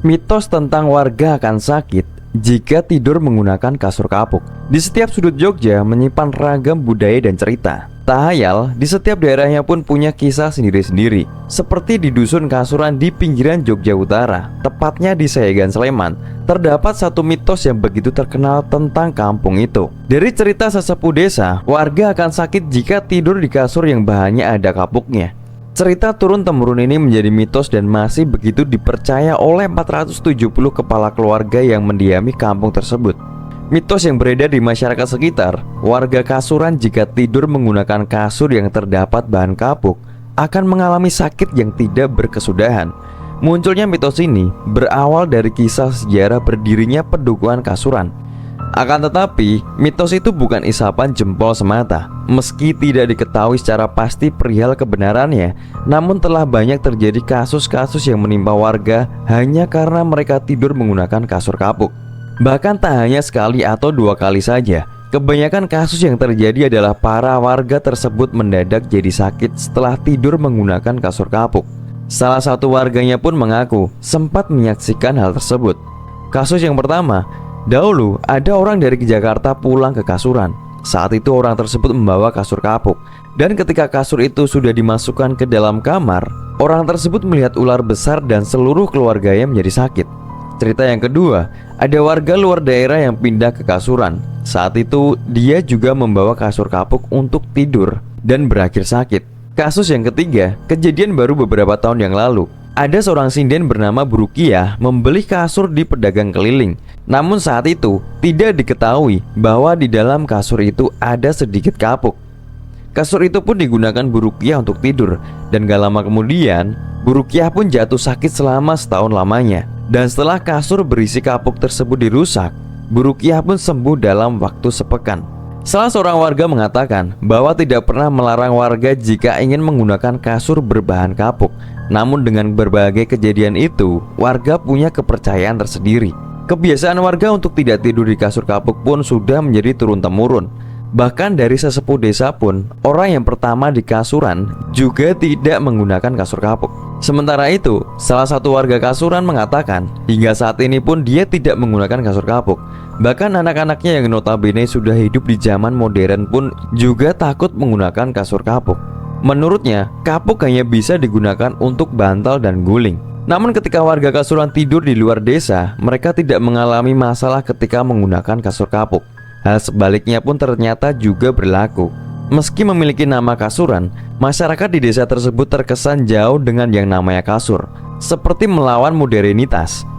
Mitos tentang warga akan sakit jika tidur menggunakan kasur kapuk. Di setiap sudut Jogja menyimpan ragam budaya dan cerita. Tak hayal, di setiap daerahnya pun punya kisah sendiri-sendiri. Seperti di Dusun Kasuran di pinggiran Jogja Utara, tepatnya di Sayegan, Sleman, terdapat satu mitos yang begitu terkenal tentang kampung itu. Dari cerita sesepuh desa, warga akan sakit jika tidur di kasur yang bahannya ada kapuknya. Cerita turun-temurun ini menjadi mitos dan masih begitu dipercaya oleh 470 kepala keluarga yang mendiami kampung tersebut. Mitos yang beredar di masyarakat sekitar, warga Kasuran jika tidur menggunakan kasur yang terdapat bahan kapuk akan mengalami sakit yang tidak berkesudahan. Munculnya mitos ini berawal dari kisah sejarah berdirinya Pedukuhan Kasuran. Akan tetapi, mitos itu bukan isapan jempol semata. Meski tidak diketahui secara pasti perihal kebenarannya, namun telah banyak terjadi kasus-kasus yang menimpa warga hanya karena mereka tidur menggunakan kasur kapuk. Bahkan tak hanya sekali atau dua kali saja, kebanyakan kasus yang terjadi adalah para warga tersebut mendadak jadi sakit setelah tidur menggunakan kasur kapuk. Salah satu warganya pun mengaku sempat menyaksikan hal tersebut. Kasus yang pertama, dahulu ada orang dari Jakarta pulang ke Kasuran. Saat itu orang tersebut membawa kasur kapuk, dan ketika kasur itu sudah dimasukkan ke dalam kamar, orang tersebut melihat ular besar dan seluruh keluarganya menjadi sakit. Cerita yang kedua, ada warga luar daerah yang pindah ke Kasuran. Saat itu dia juga membawa kasur kapuk untuk tidur dan berakhir sakit. Kasus yang ketiga, kejadian baru beberapa tahun yang lalu. Ada seorang sinden bernama Bu Rukiah membeli kasur di pedagang keliling. Namun saat itu tidak diketahui bahwa di dalam kasur itu ada sedikit kapuk. Kasur itu pun digunakan Bu Rukiah untuk tidur, dan gak lama kemudian Bu Rukiah pun jatuh sakit selama setahun lamanya. Dan setelah kasur berisi kapuk tersebut dirusak, Bu Rukiah pun sembuh dalam waktu sepekan. Salah seorang warga mengatakan bahwa tidak pernah melarang warga jika ingin menggunakan kasur berbahan kapuk. Namun dengan berbagai kejadian itu, warga punya kepercayaan tersendiri. Kebiasaan warga untuk tidak tidur di kasur kapuk pun sudah menjadi turun-temurun. Bahkan dari sesepuh desa pun, orang yang pertama di Kasuran juga tidak menggunakan kasur kapuk. Sementara itu, salah satu warga Kasuran mengatakan hingga saat ini pun dia tidak menggunakan kasur kapuk. Bahkan anak-anaknya yang notabene sudah hidup di zaman modern pun juga takut menggunakan kasur kapuk. Menurutnya, kapuk hanya bisa digunakan untuk bantal dan guling. Namun ketika warga Kasuran tidur di luar desa, mereka tidak mengalami masalah ketika menggunakan kasur kapuk. Hal sebaliknya pun ternyata juga berlaku. Meski memiliki nama Kasuran, masyarakat di desa tersebut terkesan jauh dengan yang namanya kasur, seperti melawan modernitas.